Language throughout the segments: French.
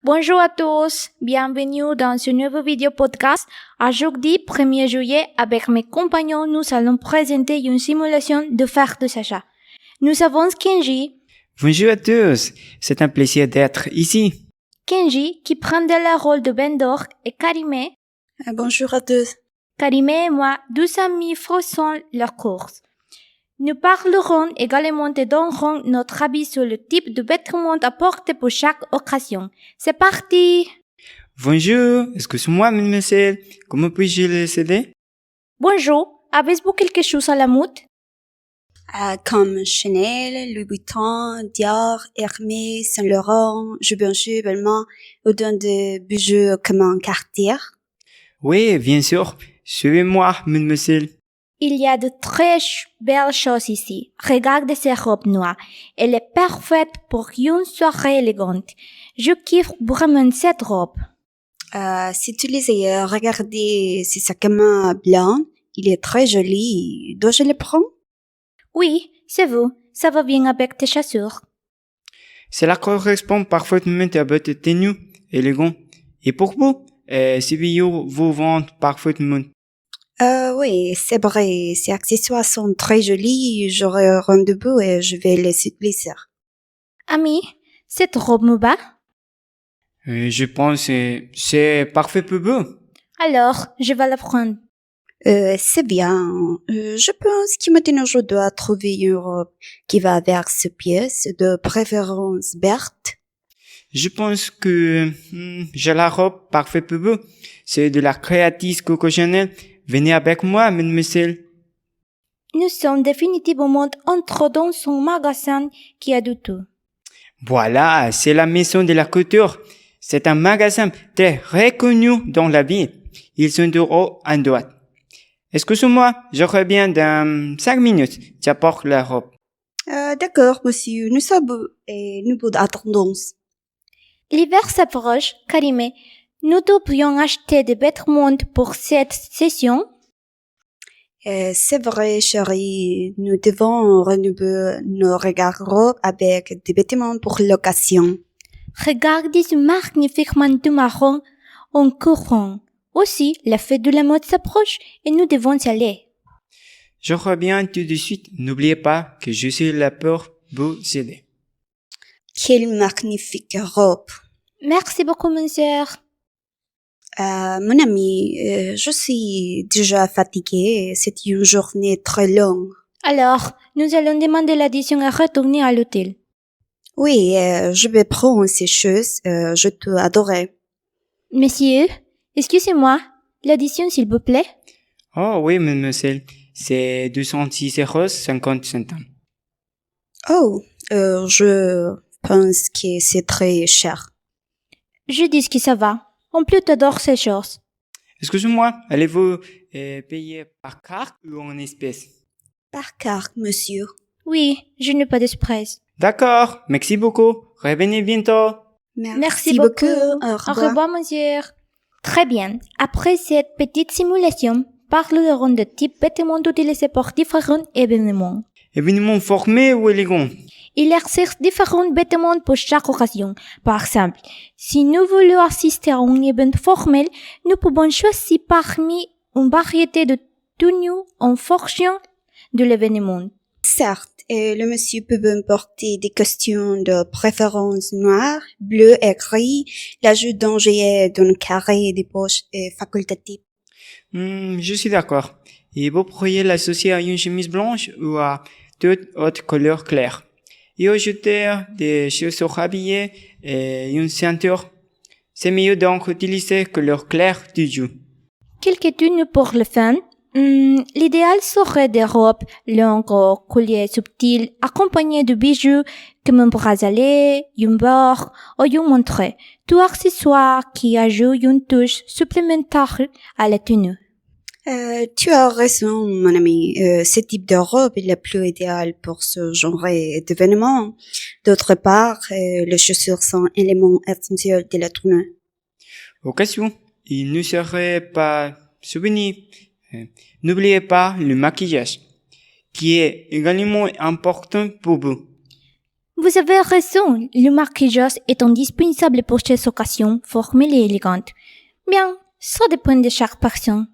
Bonjour à tous, bienvenue dans ce nouveau vidéo podcast. Aujourd'hui, 1er juillet, avec mes compagnons, nous allons présenter une simulation de faire de Sacha. Nous avons Kenji. Bonjour à tous, c'est un plaisir d'être ici. Kenji, qui prendra le rôle de Bendor, et Karime. Bonjour à tous. Karime et moi, deux amis faisons leur course. Nous parlerons également et donnerons notre avis sur le type de vêtements à porter pour chaque occasion. C'est parti! Bonjour, excusez-moi, mademoiselle, comment puis-je les aider? Bonjour, avez-vous quelque chose à la mode? Comme Chanel, Louis Vuitton, Dior, Hermès, Saint Laurent, Givenchy, Balmain, autant de bijoux comme un Cartier. Oui, bien sûr, suivez-moi, mademoiselle. Il y a de très belles choses ici. Regardez ces robes noires. Elle est parfaite pour une soirée élégante. Je kiffe vraiment cette robe. Si tu les as regardés, c'est sa camin blanc. Il est très joli. Dois-je le prendre? Oui, c'est vous. Ça va bien avec tes chaussures. Cela correspond parfaitement à votre tenue, élégant. Et pour vous, ces bijoux vous vendent parfaitement. Oui, c'est vrai. Ces accessoires sont très jolis. J'aurai un rendez-vous et je vais les utiliser. Ami, cette robe me va? Je pense que c'est parfait pour vous. Alors, je vais la prendre. C'est bien. Je pense que maintenant je dois trouver une robe qui va avec ce pièce, de préférence verte. Je pense que j'ai la robe parfaite pour vous. C'est de la créatrice Coco Chanel. Venez avec moi, mademoiselle. Nous sommes définitivement entrés dans son magasin qui a du tout. Voilà, c'est la maison de la couture. C'est un magasin très reconnu dans la ville. Ils sont de haut en droite. Excusez-moi, je reviens dans 5 minutes. J'apporte la robe. D'accord, monsieur. Nous sommes et nous vous attendons. L'hiver s'approche, Karime. Nous devrions acheter des vêtements pour cette session. C'est vrai, chérie. Nous devons renouveler nos garde-robes avec des vêtements pour l'occasion. Regardez ce magnifique manteau marron en courant. Aussi, la fête de la mode s'approche et nous devons y aller. Je reviens tout de suite. N'oubliez pas que je suis là pour vous aider. Quelle magnifique robe. Merci beaucoup, monsieur. Mon ami, je suis déjà fatiguée. C'est une journée très longue. Alors, nous allons demander l'addition à retourner à l'hôtel. Oui, je vais prendre ces choses. Je t'adorais. Monsieur, excusez-moi, l'addition s'il vous plaît. Oh oui, mademoiselle. C'est 206,50 €. Oh, je pense que c'est très cher. Je dis que ça va. En plus, t'adores ces choses. Excusez-moi, allez-vous payer par carte ou en espèces? Par carte, monsieur. Oui, je n'ai pas d'espèce. D'accord, merci beaucoup. Revenez bientôt. Merci beaucoup. Au Au revoir, monsieur. Très bien. Après cette petite simulation, parlerons de type vêtements utilisés pour différents événements. Événement formé ou élégant? Il existe différents vêtements pour chaque occasion. Par exemple, si nous voulons assister à un événement formel, nous pouvons choisir parmi une variété de tenues en fonction de l'événement. Certes, le monsieur peut me porter des costumes de préférence noires, bleu et gris. L'ajout d'un gilet d'un carré et des poches est facultatif. Je suis d'accord. Et vous pourriez l'associer à une chemise blanche ou à toute autre couleur claire. Et ajouter des chaussures habillées et une ceinture. C'est mieux donc utiliser couleur claire toujours. Quelques tenues pour le fun. L'idéal serait des robes longues au collier subtil accompagnées de bijoux comme un bracelet, une bord ou une montre. Tout accessoire qui ajoute une touche supplémentaire à la tenue. Tu as raison, mon ami. Ce type de robe est le plus idéal pour ce genre d'événement. D'autre part, les chaussures sont un élément essentiel de la tenue. Occasion, il ne serait pas souvenir. N'oubliez pas le maquillage, qui est également important pour vous. Vous avez raison, le maquillage est indispensable pour ces occasions formelles et élégantes. Bien, ça dépend de chaque personne.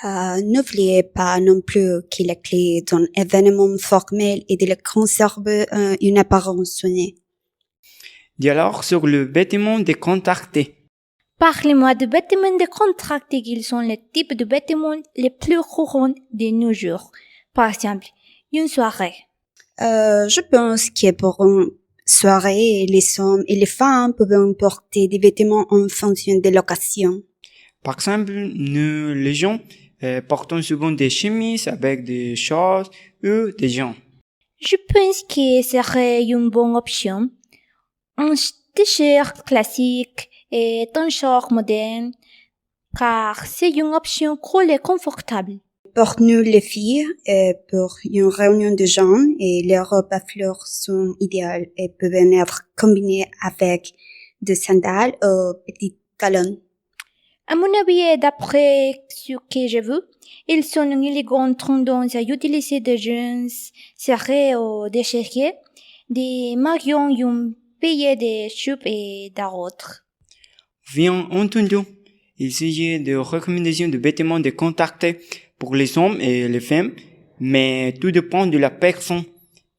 N'oubliez pas non plus que la clé d'un événement formel est de le conserver une apparence soignée. Dialogue sur le vêtement décontracté. Parlez-moi de vêtements décontractés qui sont les types de vêtements les plus courants de nos jours. Par exemple, une soirée. Je pense que pour une soirée, les hommes et les femmes peuvent porter des vêtements en fonction de l'occasion. Par exemple, nous, les gens, portons souvent des chemises avec des shorts ou des jeans. Je pense que ce serait une bonne option. Un t-shirt classique et un short moderne, car c'est une option cool et confortable. Pour nous, les filles, pour une réunion de gens, et les robes à fleurs sont idéales et peuvent être combinées avec des sandales ou petits talons. À mon avis, et d'après ce que j'ai vu, ils sont une élégante tendance à utiliser des jeans serrés ou déchirés, des maillons, une paire de jupes et d'autres. Bien entendu, il s'agit de recommandations de vêtements décontractés pour les hommes et les femmes, mais tout dépend de la personne.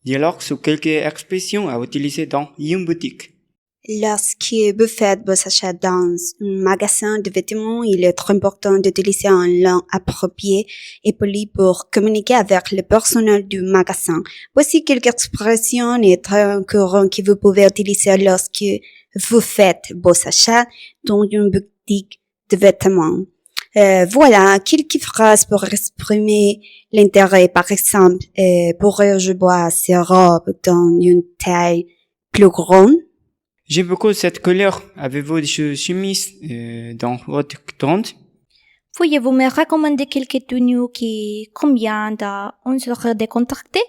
Dialogue sur quelques expressions à utiliser dans une boutique. Lorsque vous faites vos achats dans un magasin de vêtements, il est très important d'utiliser un langue approprié et poli pour communiquer avec le personnel du magasin. Voici quelques expressions et très courantes que vous pouvez utiliser lorsque vous faites vos achats dans une boutique de vêtements. Voilà quelques phrases pour exprimer l'intérêt. Par exemple, pourrais-je voir ces robes dans une taille plus grande? J'aime beaucoup cette couleur. Avez-vous des chemises dans votre tente? Pourriez-vous me recommander quelques tenues qui conviennent à une soirée décontractée?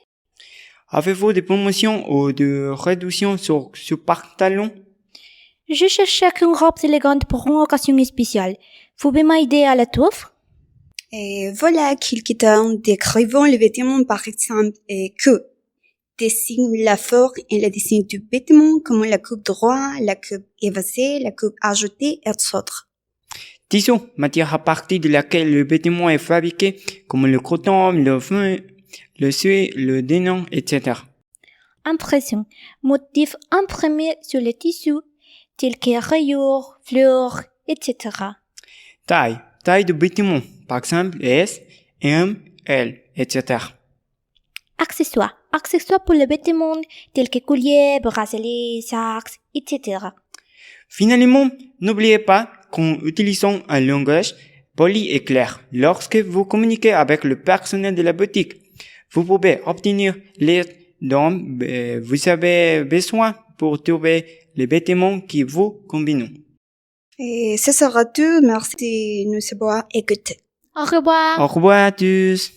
Avez-vous des promotions ou de réductions sur ce pantalon? Je cherchais une robe élégante pour une occasion spéciale. Vous pouvez m'aider à la trouver? Et voilà quelques termes décrivant les vêtements, par exemple, que dessine la forme et le dessin du vêtement, comme la coupe droite, la coupe évasée, la coupe ajoutée, etc. Tissu, matière à partir de laquelle le vêtement est fabriqué, comme le coton, le fin, le suie, le dénon, etc. Impression. Motifs imprimés sur le tissu, tels que rayures, fleurs, etc. Taille. Taille de vêtement. Par exemple, S, M, L, etc. Accessoires. Accessoires pour les vêtements, tels que colliers, bracelets, sacs, etc. Finalement, n'oubliez pas qu'en utilisant un langage poli et clair, lorsque vous communiquez avec le personnel de la boutique, vous pouvez obtenir l'aide dont vous avez besoin pour trouver les vêtements qui vous combinent. Et ce sera tout. Merci de nous avoir écoutés. Au revoir. Au revoir à tous.